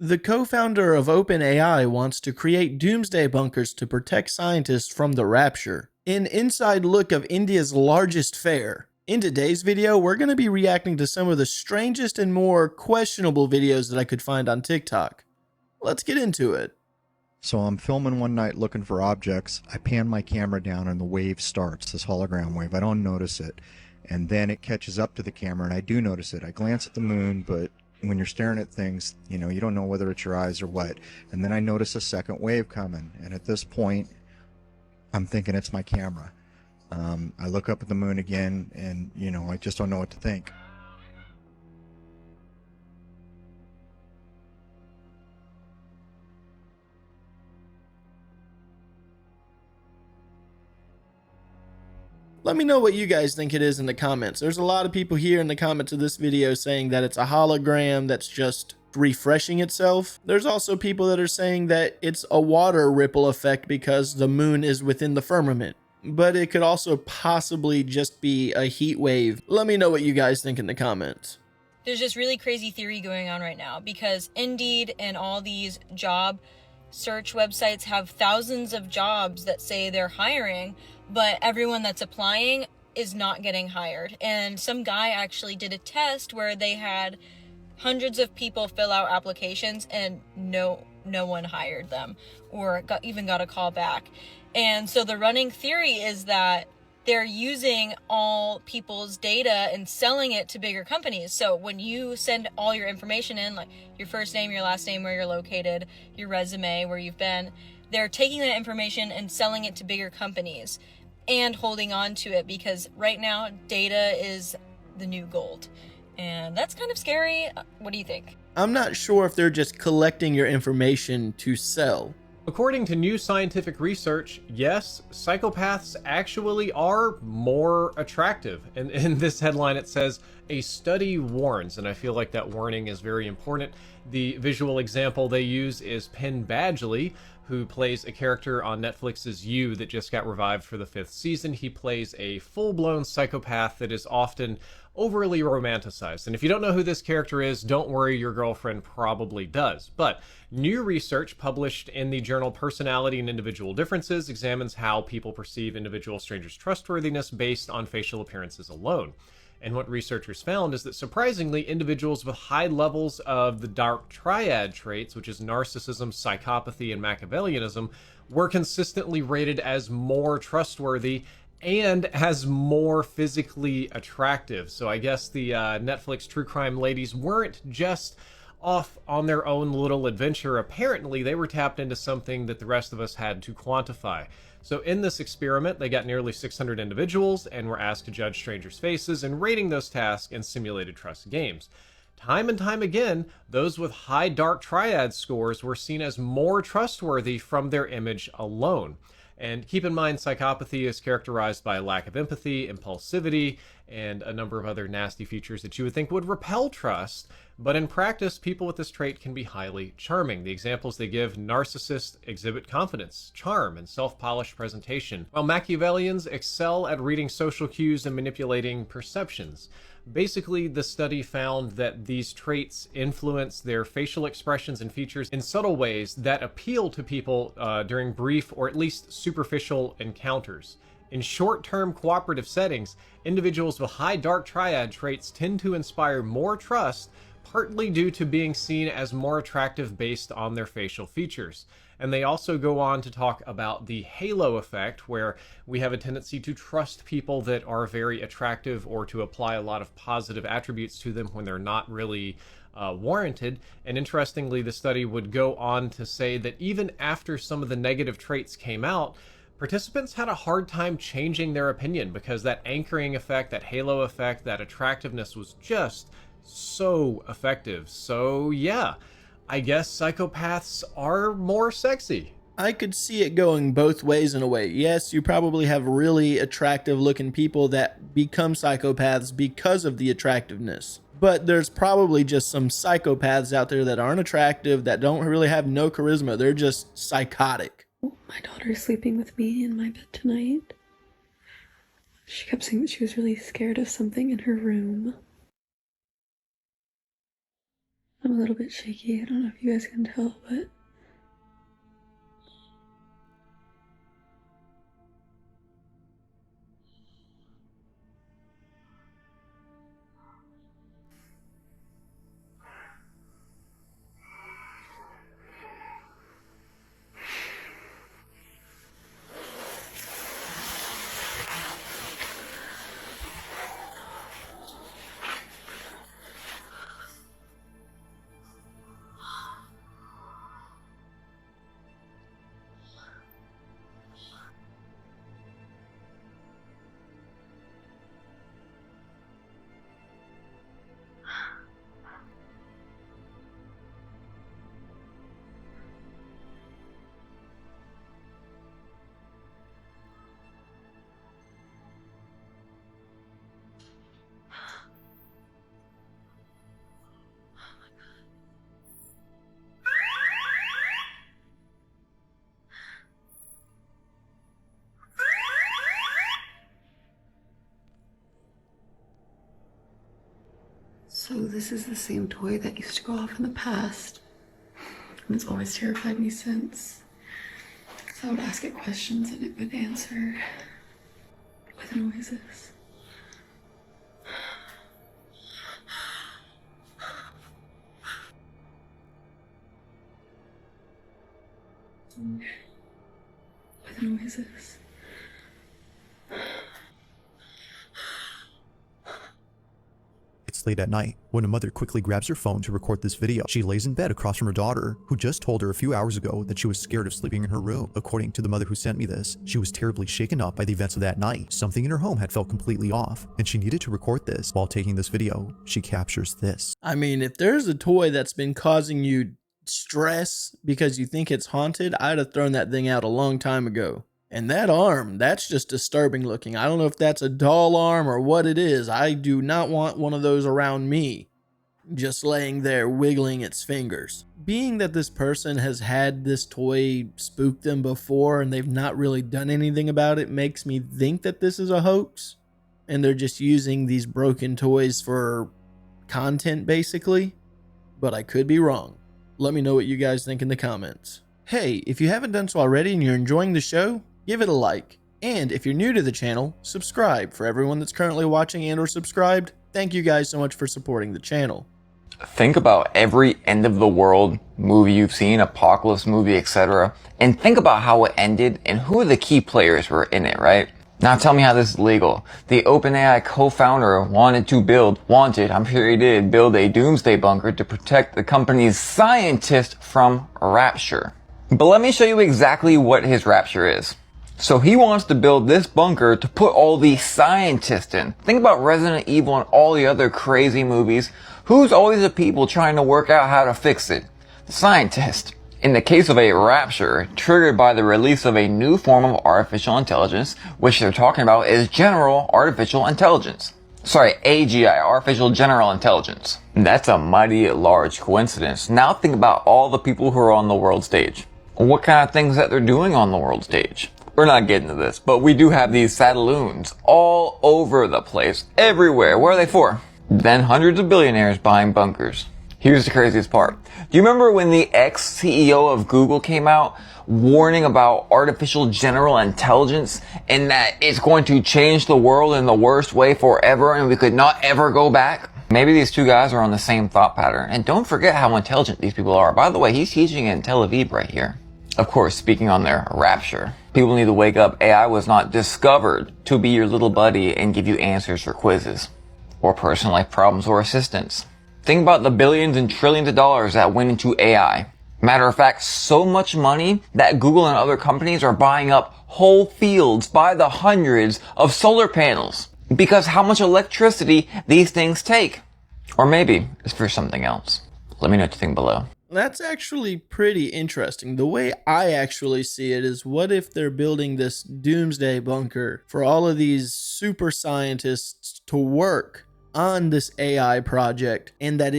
The co-founder of OpenAI wants to create doomsday bunkers to protect scientists from the rapture. An inside look of India's largest fair. In today's video, we're going to be reacting to some of the strangest and more questionable videos that I could find on TikTok. Let's get into it. So I'm filming one night looking for objects. I pan my camera down and the wave starts, this hologram wave. I don't notice it. And then it catches up to the camera and I do notice it. I glance at the moon, but when you're staring at things, you don't know whether it's your eyes or what. And then I notice a second wave coming. And at this point, I'm thinking it's my camera. I look up at the moon again and, I just don't know what to think. Let me know what you guys think it is in the comments. There's a lot of people here in the comments of this video saying that it's a hologram that's just refreshing itself. There's also people that are saying that it's a water ripple effect because the moon is within the firmament. But it could also possibly just be a heat wave. Let me know what you guys think in the comments. There's this really crazy theory going on right now because Indeed and all these job search websites have thousands of jobs that say they're hiring, but everyone that's applying is not getting hired. And some guy actually did a test where they had hundreds of people fill out applications and no one hired them or even got a call back. And so the running theory is that they're using all people's data and selling it to bigger companies. So when you send all your information in, like your first name, your last name, where you're located, your resume, where you've been, they're taking that information and selling it to bigger companies and holding on to it because right now data is the new gold. And that's kind of scary. What do you think? I'm not sure if they're just collecting your information to sell. According to new scientific research, yes, psychopaths actually are more attractive. And in this headline it says, a study warns, and I feel like that warning is very important. The visual example they use is Penn Badgley, who plays a character on Netflix's You that just got revived for the 5th season. He plays a full-blown psychopath that is often overly romanticized. And if you don't know who this character is, don't worry, your girlfriend probably does. But new research published in the journal Personality and Individual Differences examines how people perceive individual strangers' trustworthiness based on facial appearances alone. And what researchers found is that surprisingly, individuals with high levels of the dark triad traits, which is narcissism, psychopathy, and Machiavellianism, were consistently rated as more trustworthy and as more physically attractive. So I guess the Netflix true crime ladies weren't just off on their own little adventure. Apparently, they were tapped into something that the rest of us had to quantify. So in this experiment, they got nearly 600 individuals and were asked to judge strangers' faces and rating those tasks in simulated trust games. Time and time again, those with high dark triad scores were seen as more trustworthy from their image alone. And keep in mind, psychopathy is characterized by a lack of empathy, impulsivity, and a number of other nasty features that you would think would repel trust. But in practice, people with this trait can be highly charming. The examples they give: narcissists exhibit confidence, charm, and self-polished presentation, while Machiavellians excel at reading social cues and manipulating perceptions. Basically, the study found that these traits influence their facial expressions and features in subtle ways that appeal to people during brief or at least superficial encounters. In short-term cooperative settings, individuals with high dark triad traits tend to inspire more trust, partly due to being seen as more attractive based on their facial features. And they also go on to talk about the halo effect, where we have a tendency to trust people that are very attractive or to apply a lot of positive attributes to them when they're not really warranted. And interestingly, the study would go on to say that even after some of the negative traits came out, participants had a hard time changing their opinion because that anchoring effect, that halo effect, that attractiveness was just so effective. So yeah, I guess psychopaths are more sexy. I could see it going both ways in a way. Yes, you probably have really attractive looking people that become psychopaths because of the attractiveness. But there's probably just some psychopaths out there that aren't attractive, that don't really have no charisma. They're just psychotic. My daughter's sleeping with me in my bed tonight. She kept saying that she was really scared of something in her room. I'm a little bit shaky. I don't know if you guys can tell, but so this is the same toy that used to go off in the past, and it's always terrified me since. So I would ask it questions and it would answer with noises. With noises. It's late at night when a mother quickly grabs her phone to record this video. She lays in bed across from her daughter, who just told her a few hours ago that she was scared of sleeping in her room. According to the mother who sent me this, she was terribly shaken up by the events of that night. Something in her home had felt completely off, and she needed to record this. While taking this video, she captures this. I mean, if there's a toy that's been causing you stress because you think it's haunted, I'd have thrown that thing out a long time ago. And that arm, that's just disturbing looking. I don't know if that's a doll arm or what it is. I do not want one of those around me, just laying there wiggling its fingers. Being that this person has had this toy spook them before and they've not really done anything about it, makes me think that this is a hoax. And they're just using these broken toys for content, basically. But I could be wrong. Let me know what you guys think in the comments. Hey, if you haven't done so already and you're enjoying the show, give it a like. And if you're new to the channel, subscribe. For everyone that's currently watching and or subscribed, thank you guys so much for supporting the channel. Think about every end of the world movie you've seen, apocalypse movie, etc. And think about how it ended and who the key players were in it, right? Now tell me how this is legal. The OpenAI co-founder I'm sure he did, build a Doomsday Bunker to protect the company's scientists from rapture. But let me show you exactly what his rapture is. So he wants to build this bunker to put all the scientists in. Think about Resident Evil and all the other crazy movies. Who's always the people trying to work out how to fix it? The scientist. In the case of a rapture, triggered by the release of a new form of artificial intelligence, which they're talking about is general artificial intelligence. Sorry, AGI, artificial general intelligence. That's a mighty large coincidence. Now think about all the people who are on the world stage. What kind of things that they're doing on the world stage? We're not getting to this, but we do have these satelloons all over the place, everywhere. What are they for? Then hundreds of billionaires buying bunkers. Here's the craziest part. Do you remember when the ex-CEO of Google came out warning about artificial general intelligence and that it's going to change the world in the worst way forever and we could not ever go back? Maybe these two guys are on the same thought pattern. And don't forget how intelligent these people are. By the way, he's teaching in Tel Aviv right here. Of course, speaking on their rapture. People need to wake up. AI was not discovered to be your little buddy and give you answers for quizzes or personal life problems or assistance. Think about the billions and trillions of dollars that went into AI. Matter of fact, so much money that Google and other companies are buying up whole fields by the hundreds of solar panels because how much electricity these things take. Or maybe it's for something else. Let me know what you think below. That's actually pretty interesting. The way I actually see it is, what if they're building this doomsday bunker for all of these super scientists to work on this AI project, and that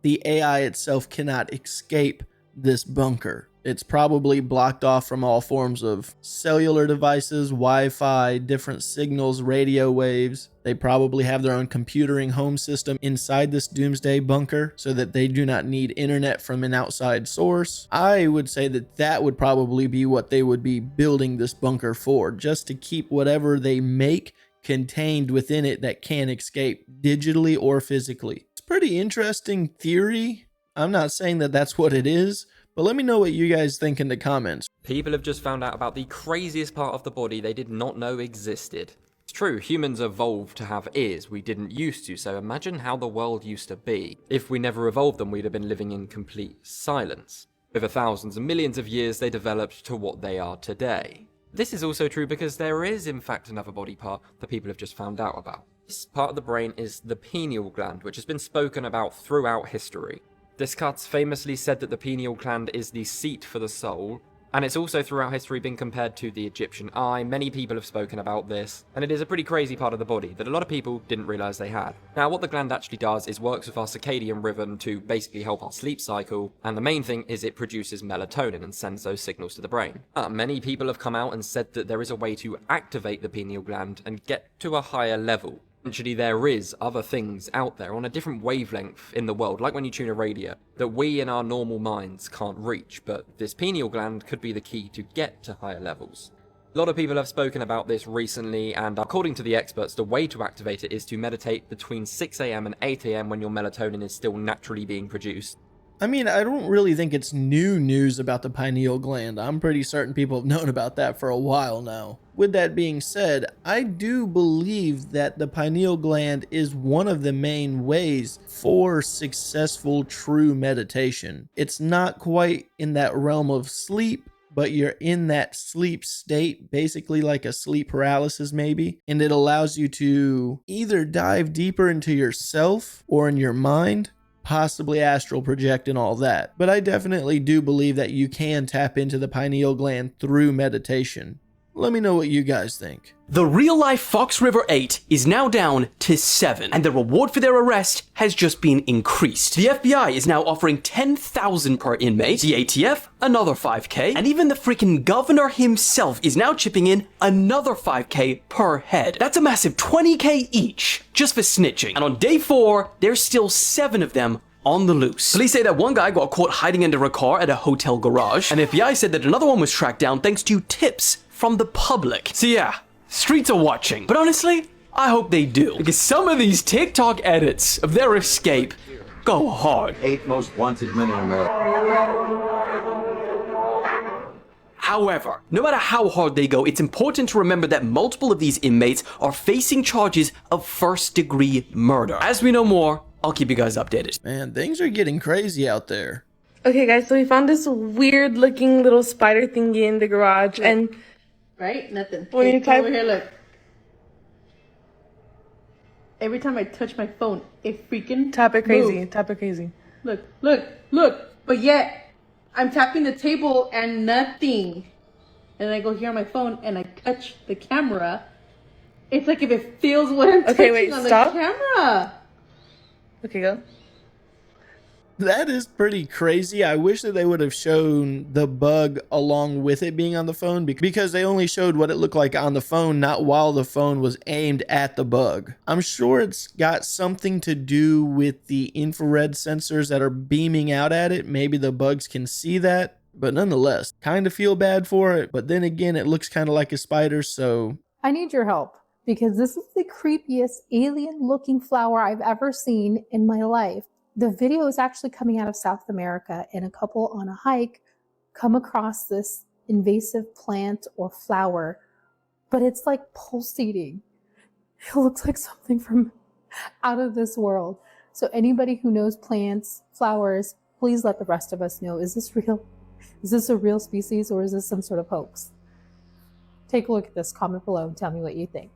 the AI itself cannot escape this bunker? It's probably blocked off from all forms of cellular devices, Wi-Fi, different signals, radio waves. They probably have their own computering home system inside this Doomsday Bunker so that they do not need internet from an outside source. I would say that that would probably be what they would be building this bunker for, just to keep whatever they make contained within it that can escape digitally or physically. It's a pretty interesting theory. I'm not saying that that's what it is, but let me know what you guys think in the comments. People have just found out about the craziest part of the body they did not know existed. It's true, humans evolved to have ears we didn't used to, so imagine how the world used to be. If we never evolved them, we'd have been living in complete silence. Over thousands and millions of years, they developed to what they are today. This is also true because there is in fact another body part that people have just found out about. This part of the brain is the pineal gland, which has been spoken about throughout history. Descartes famously said that the pineal gland is the seat for the soul, and it's also throughout history been compared to the Egyptian eye. Many people have spoken about this, and it is a pretty crazy part of the body that a lot of people didn't realise they had. Now, what the gland actually does is works with our circadian rhythm to basically help our sleep cycle, and the main thing is it produces melatonin and sends those signals to the brain. Many people have come out and said that there is a way to activate the pineal gland and get to a higher level. Essentially, there is other things out there on a different wavelength in the world, like when you tune a radio, that we in our normal minds can't reach, but this pineal gland could be the key to get to higher levels. A lot of people have spoken about this recently, and according to the experts, the way to activate it is to meditate between 6 AM and 8 AM when your melatonin is still naturally being produced. I mean, I don't really think it's new news about the pineal gland. I'm pretty certain people have known about that for a while now. With that being said, I do believe that the pineal gland is one of the main ways for successful true meditation. It's not quite in that realm of sleep, but you're in that sleep state, basically like a sleep paralysis maybe, and it allows you to either dive deeper into yourself or in your mind, possibly astral project and all that. But I definitely do believe that you can tap into the pineal gland through meditation. Let me know what you guys think. The real-life Fox River 8 is now down to 7, and the reward for their arrest has just been increased. The FBI is now offering $10,000 per inmate, the ATF another $5K, and even the freaking governor himself is now chipping in another $5K per head. That's a massive $20K each, just for snitching. And on day 4, there's still 7 of them on the loose. Police say that one guy got caught hiding under a car at a hotel garage, and the FBI said that another one was tracked down thanks to tips from the public. So yeah, streets are watching. But honestly, I hope they do, because some of these TikTok edits of their escape go hard. 8 most wanted men in America. However, no matter how hard they go, it's important to remember that multiple of these inmates are facing charges of first-degree murder. As we know more, I'll keep you guys updated. Man, things are getting crazy out there. Okay, guys, so we found this weird-looking little spider thingy in the garage, and... Right? Nothing. When you type... Over here, look. Every time I touch my phone, it freaking Tap it crazy. moves. Tap it crazy. Look, look, look. But yet, I'm tapping the table and nothing. And I go here on my phone and I touch the camera. It's like if it feels what I'm touching on stop. the camera. Okay, go. That is pretty crazy. I wish that they would have shown the bug along with it being on the phone, because they only showed what it looked like on the phone, not while the phone was aimed at the bug. I'm sure it's got something to do with the infrared sensors that are beaming out at it. Maybe the bugs can see that, but nonetheless, kind of feel bad for it. But then again, it looks kind of like a spider, so... I need your help, because this is the creepiest alien-looking flower I've ever seen in my life. The video is actually coming out of South America, and a couple on a hike come across this invasive plant or flower, but it's like pulsating. It looks like something from out of this world. So anybody who knows plants, flowers, please let the rest of us know. Is this real? Is this a real species, or is this some sort of hoax? Take a look at this, comment below, and tell me what you think.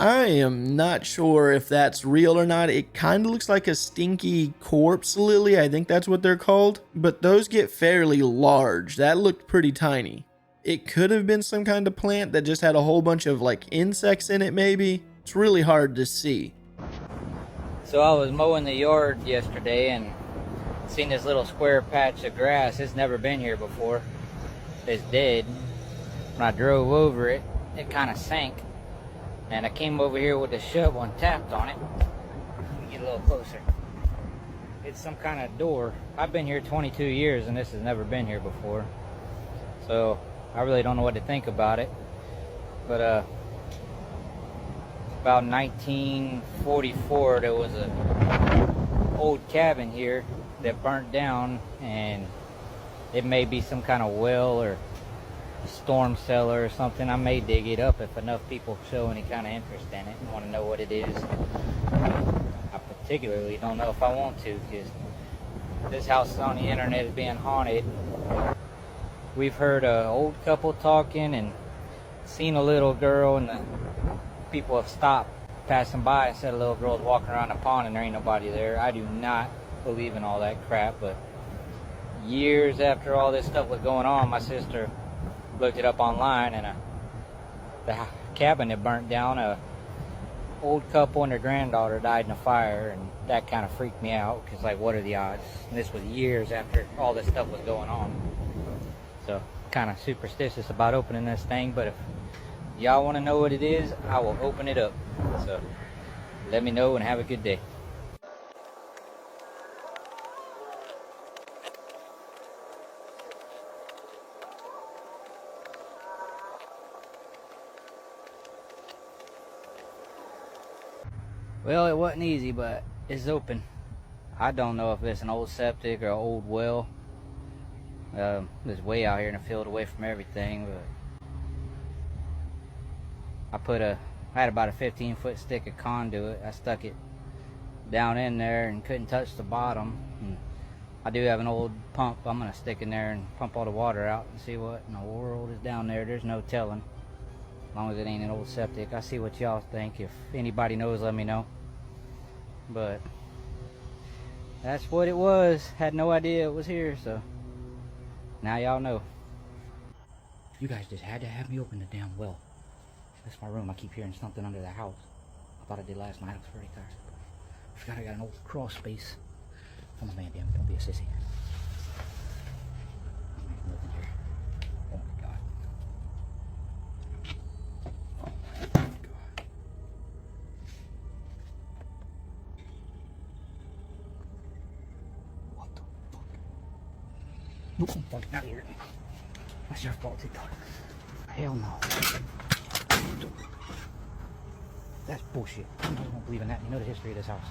I am not sure if that's real or not. It kind of looks like a stinky corpse lily. I think that's what they're called. But those get fairly large. That looked pretty tiny. It could have been some kind of plant that just had a whole bunch of like insects in it maybe. It's really hard to see. So I was mowing the yard yesterday and seen this little square patch of grass. It's never been here before. It's dead. When I drove over it, it kind of sank. And I came over here with the shovel and tapped on it. Let me get a little closer. It's some kind of door. I've been here 22 years and this has never been here before. So I really don't know what to think about it. But about 1944 there was a old cabin here that burnt down, and it may be some kind of well or a storm cellar or something. I may dig it up if enough people show any kind of interest in it and want to know what it is. I particularly don't know if I want to, because this house on the internet is being haunted. We've heard an old couple talking and seen a little girl, and the people have stopped passing by and said a little girl's walking around the pond and there ain't nobody there. I do not believe in all that crap, but years after all this stuff was going on, my sister looked it up online, and the cabin that burnt down, a old couple and their granddaughter died in a fire, and that kind of freaked me out, because like, what are the odds? And this was years after all this stuff was going on. So kind of superstitious about opening this thing, but if y'all want to know what it is, I will open it up. So let me know and have a good day. Well, it wasn't easy, but it's open. I don't know if it's an old septic or an old well. It's way out here in the field away from everything, but I had about a 15-foot stick of conduit. I stuck it down in there and couldn't touch the bottom. And I do have an old pump I'm gonna stick in there and pump all the water out and see what in the world is down there. There's no telling, as long as it ain't an old septic. I see what y'all think. If anybody knows, let me know. But that's what it was. Had no idea it was here, so now y'all know. You guys just had to have me open the damn well. That's my room. I keep hearing something under the house. I thought I did last night. I was very tired. I forgot I got an old crawl space. Come on, man, damn, don't be a sissy. Nothing here. Oh my god. Oh my god. What the fuck? Nope, I'm fucking out of here. That's your fault, TikTok. Hell no. That's bullshit. You don't believe in that. You know the history of this house.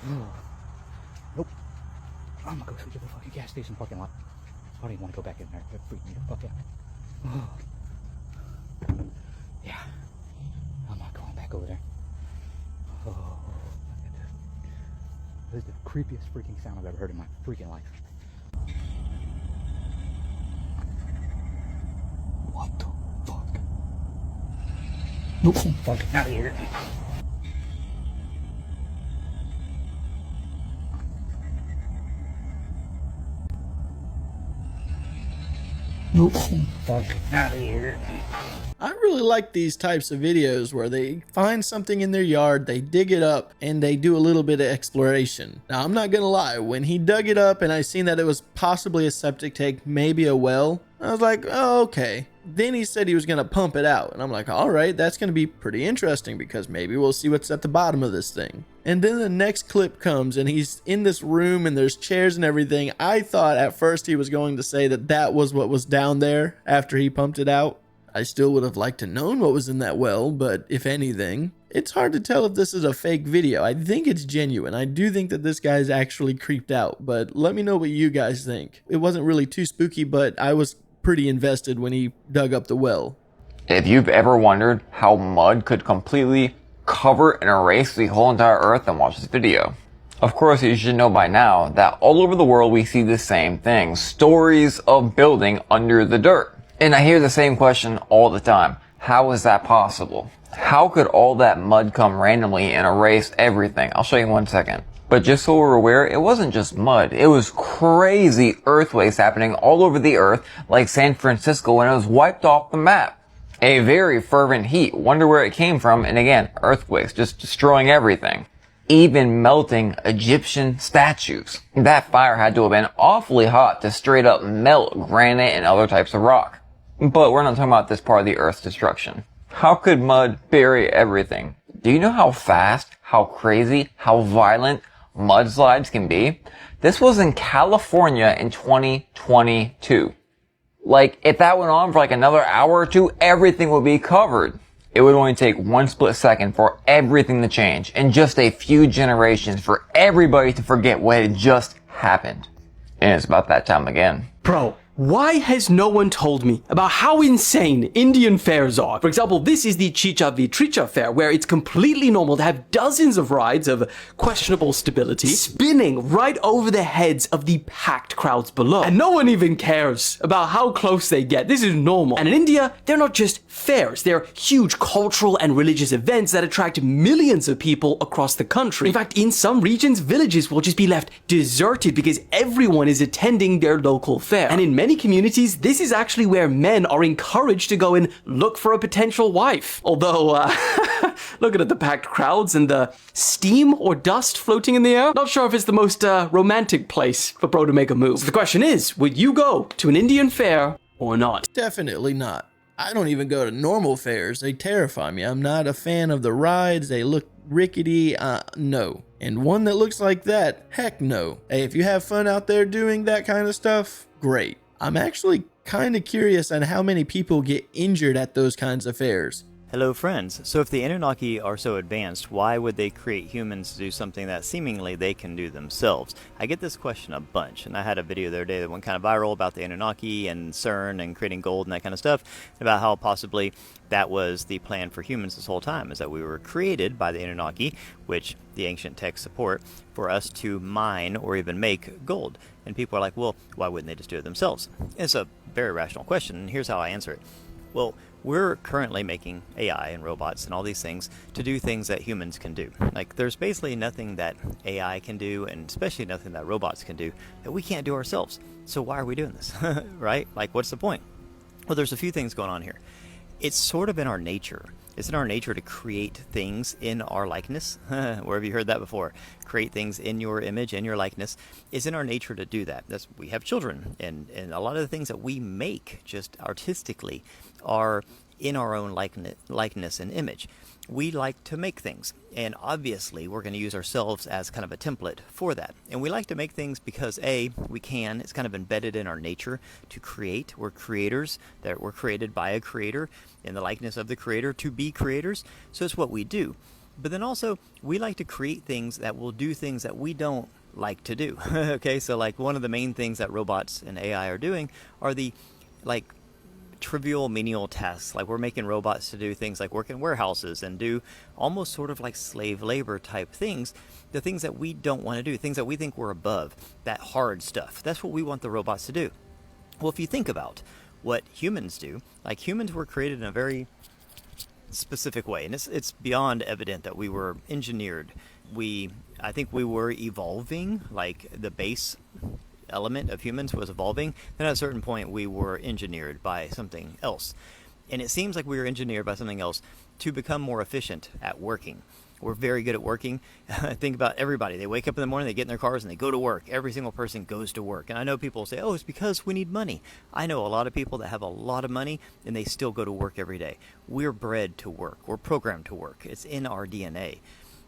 No. Nope. I'm gonna go to the fucking gas station parking lot. I don't even want to go back in there. It freaked me the fuck out. Yeah. I'm not going back over there. Oh, this is the creepiest freaking sound I've ever heard in my freaking life. What the fuck? Nope, I'm fucking out of here. Nope, I'm fucking out of here. I really like these types of videos where they find something in their yard, they dig it up, and they do a little bit of exploration. Now, I'm not gonna lie, when he dug it up and I seen that it was possibly a septic tank, maybe a well, I was like, oh, okay. Then he said he was gonna pump it out, and I'm like, all right, that's gonna be pretty interesting, because maybe we'll see what's at the bottom of this thing. And then the next clip comes and he's in this room and there's chairs and everything. I thought at first he was going to say that that was what was down there after he pumped it out. I still would have liked to known what was in that well, but if anything, it's hard to tell if this is a fake video. I think it's genuine. I do think that this guy's actually creeped out, but let me know what you guys think. It wasn't really too spooky, but I was pretty invested when he dug up the well. If you've ever wondered how mud could completely cover and erase the whole entire earth, then watch this video. Of course, you should know by now that all over the world we see the same thing. Stories of building under the dirt. And I hear the same question all the time. How is that possible? How could all that mud come randomly and erase everything? I'll show you in 1 second. But just so we're aware, it wasn't just mud. It was crazy earthquakes happening all over the earth, like San Francisco when it was wiped off the map. A very fervent heat. Wonder where it came from. And again, earthquakes just destroying everything. Even melting Egyptian statues. That fire had to have been awfully hot to straight up melt granite and other types of rock. But we're not talking about this part of the Earth's destruction. How could mud bury everything? Do you know how fast, how crazy, how violent mudslides can be? This was in California in 2022. Like, if that went on for like another hour or two, everything would be covered. It would only take 1 split second for everything to change, and just a few generations for everybody to forget what had just happened. And it's about that time again. Bro, why has no one told me about how insane Indian fairs are? For example, this is the Chicha Vitricha fair, where it's completely normal to have dozens of rides of questionable stability spinning right over the heads of the packed crowds below. And no one even cares about how close they get. This is normal. And in India, they're not just fairs. They're huge cultural and religious events that attract millions of people across the country. In fact, in some regions, villages will just be left deserted because everyone is attending their local fair. And in many communities, this is actually where men are encouraged to go and look for a potential wife. Although, looking at the packed crowds and the steam or dust floating in the air, not sure if it's the most romantic place for bro to make a move. So the question is, would you go to an Indian fair or not? Definitely not. I don't even go to normal fairs. They terrify me. I'm not a fan of the rides. They look rickety. No. And one that looks like that, heck no. Hey, if you have fun out there doing that kind of stuff, great. I'm actually kind of curious on how many people get injured at those kinds of fairs. Hello friends, so if the Anunnaki are so advanced, why would they create humans to do something that seemingly they can do themselves? I get this question a bunch, and I had a video the other day that went kind of viral about the Anunnaki and CERN and creating gold and that kind of stuff, about how possibly that was the plan for humans this whole time, is that we were created by the Anunnaki, which the ancient texts support, for us to mine or even make gold. And people are like, well, why wouldn't they just do it themselves? It's a very rational question, and here's how I answer it. Well, we're currently making AI and robots and all these things to do things that humans can do. Like, there's basically nothing that AI can do, and especially nothing that robots can do, that we can't do ourselves. So why are we doing this, right? Like, what's the point? Well, there's a few things going on here. It's sort of in our nature. It's in our nature to create things in our likeness. Where have you heard that before? Create things in your image, in your likeness. It's in our nature to do that. We have children, and a lot of the things that we make just artistically are in our own likeness and image. We like to make things, and obviously we're going to use ourselves as kind of a template for that. And we like to make things because A, we can, it's kind of embedded in our nature to create. We're creators, that we're created by a creator in the likeness of the creator to be creators, so it's what we do. But then also, we like to create things that will do things that we don't like to do. Okay, so like one of the main things that robots and AI are doing are the trivial menial tasks. Like, we're making robots to do things like work in warehouses and do almost sort of like slave labor type things, the things that we don't want to do, things that we think we're above, that hard stuff. That's what we want the robots to do. Well, if you think about what humans do, like, humans were created in a very specific way, and it's beyond evident that we were engineered. I think we were evolving, like the base element of humans was evolving, then at a certain point we were engineered by something else. And it seems like we were engineered by something else to become more efficient at working. We're very good at working. Think about everybody. They wake up in the morning, they get in their cars, and they go to work. Every single person goes to work. And I know people say, oh, it's because we need money. I know a lot of people that have a lot of money, and they still go to work every day. We're bred to work. We're programmed to work. It's in our DNA.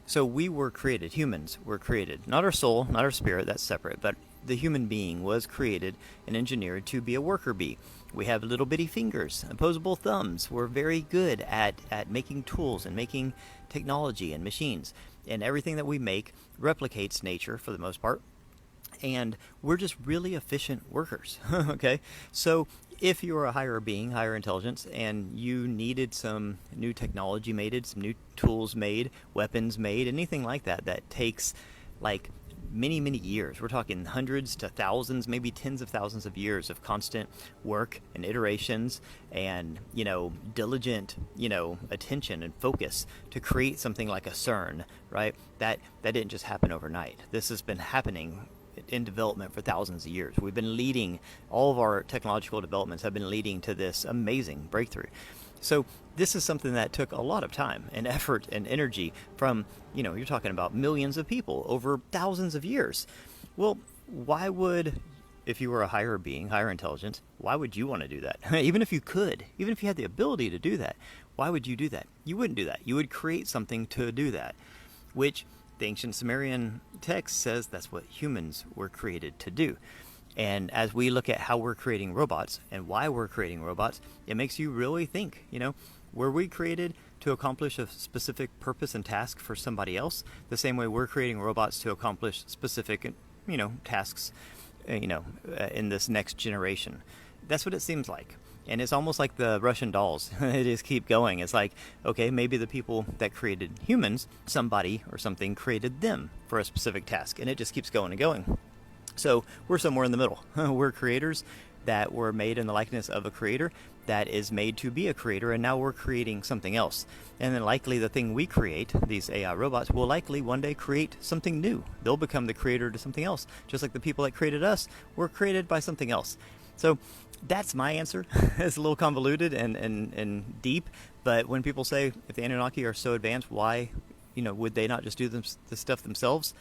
So we were created. Humans were created. Not our soul, not our spirit, that's separate, but the human being was created and engineered to be a worker bee. We have little bitty fingers, opposable thumbs. We're very good at making tools and making technology and machines. And everything that we make replicates nature for the most part. And we're just really efficient workers. Okay? So if you're a higher being, higher intelligence, and you needed some new technology made, some new tools made, weapons made, anything like that, that takes like many, many years. We're talking hundreds to thousands, maybe tens of thousands of years of constant work and iterations and, diligent, attention and focus to create something like a CERN, right? That didn't just happen overnight. This has been happening in development for thousands of years. We've been leading, all of our technological developments have been leading to this amazing breakthrough. So this is something that took a lot of time and effort and energy from, you're talking about millions of people over thousands of years. Well, why would, if you were a higher being, higher intelligence, why would you want to do that? Even if you could, even if you had the ability to do that, why would you do that? You wouldn't do that. You would create something to do that, which the ancient Sumerian text says that's what humans were created to do. And as we look at how we're creating robots and why we're creating robots, it makes you really think, were we created to accomplish a specific purpose and task for somebody else, the same way we're creating robots to accomplish specific, tasks, in this next generation. That's what it seems like. And it's almost like the Russian dolls. They just keep going. It's like, okay, maybe the people that created humans, somebody or something created them for a specific task, and it just keeps going and going. So we're somewhere in the middle. We're creators that were made in the likeness of a creator that is made to be a creator, and now we're creating something else. And then likely the thing we create, these AI robots, will likely one day create something new. They'll become the creator to something else. Just like the people that created us were created by something else. So that's my answer. It's a little convoluted and deep, but when people say if the Anunnaki are so advanced, why would they not just do this stuff themselves?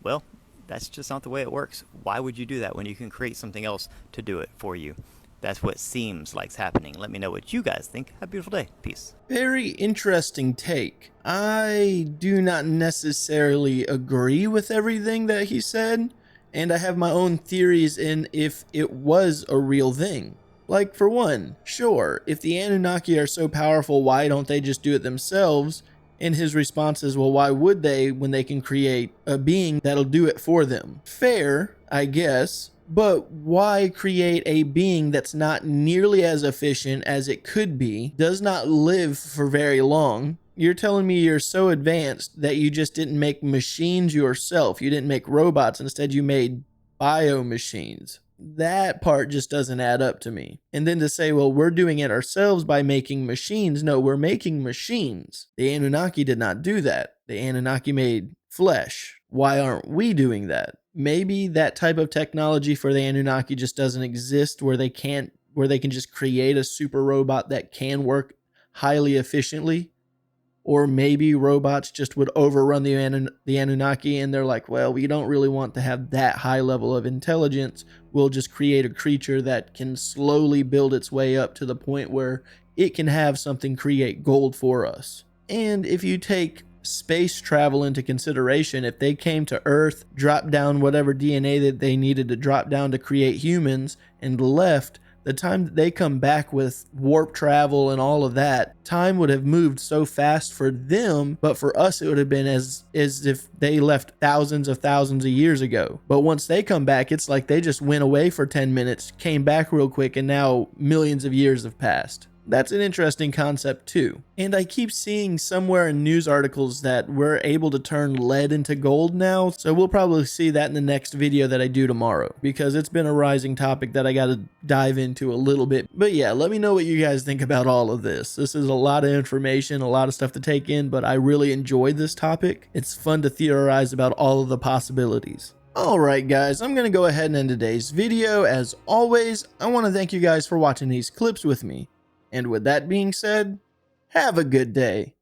Well, that's just not the way it works. Why would you do that when you can create something else to do it for you? That's what seems like's happening. Let me know what you guys think. Have a beautiful day. Peace. Very interesting take. I do not necessarily agree with everything that he said, and I have my own theories in if it was a real thing. Like, for one, sure, if the Anunnaki are so powerful, why don't they just do it themselves? And his response is, well, why would they when they can create a being that'll do it for them? Fair, I guess, but why create a being that's not nearly as efficient as it could be, does not live for very long? You're telling me you're so advanced that you just didn't make machines yourself. You didn't make robots. Instead, you made bio machines. That part just doesn't add up to me. And then to say, well, we're doing it ourselves by making machines. No, we're making machines. The Anunnaki did not do that. The Anunnaki made flesh. Why aren't we doing that? Maybe that type of technology for the Anunnaki just doesn't exist, where they can just create a super robot that can work highly efficiently. Or maybe robots just would overrun the Anunnaki, and they're like, well, we don't really want to have that high level of intelligence. We'll just create a creature that can slowly build its way up to the point where it can have something create gold for us. And if you take space travel into consideration, if they came to Earth, dropped down whatever DNA that they needed to drop down to create humans, and left, the time that they come back with warp travel and all of that, time would have moved so fast for them, but for us it would have been as if they left thousands of years ago. But once they come back, it's like they just went away for 10 minutes, came back real quick, and now millions of years have passed. That's an interesting concept too. And I keep seeing somewhere in news articles that we're able to turn lead into gold now, so we'll probably see that in the next video that I do tomorrow, because it's been a rising topic that I gotta dive into a little bit. But yeah, let me know what you guys think about all of this. This is a lot of information, a lot of stuff to take in, but I really enjoyed this topic. It's fun to theorize about all of the possibilities. Alright guys, I'm gonna go ahead and end today's video. As always, I want to thank you guys for watching these clips with me. And with that being said, have a good day.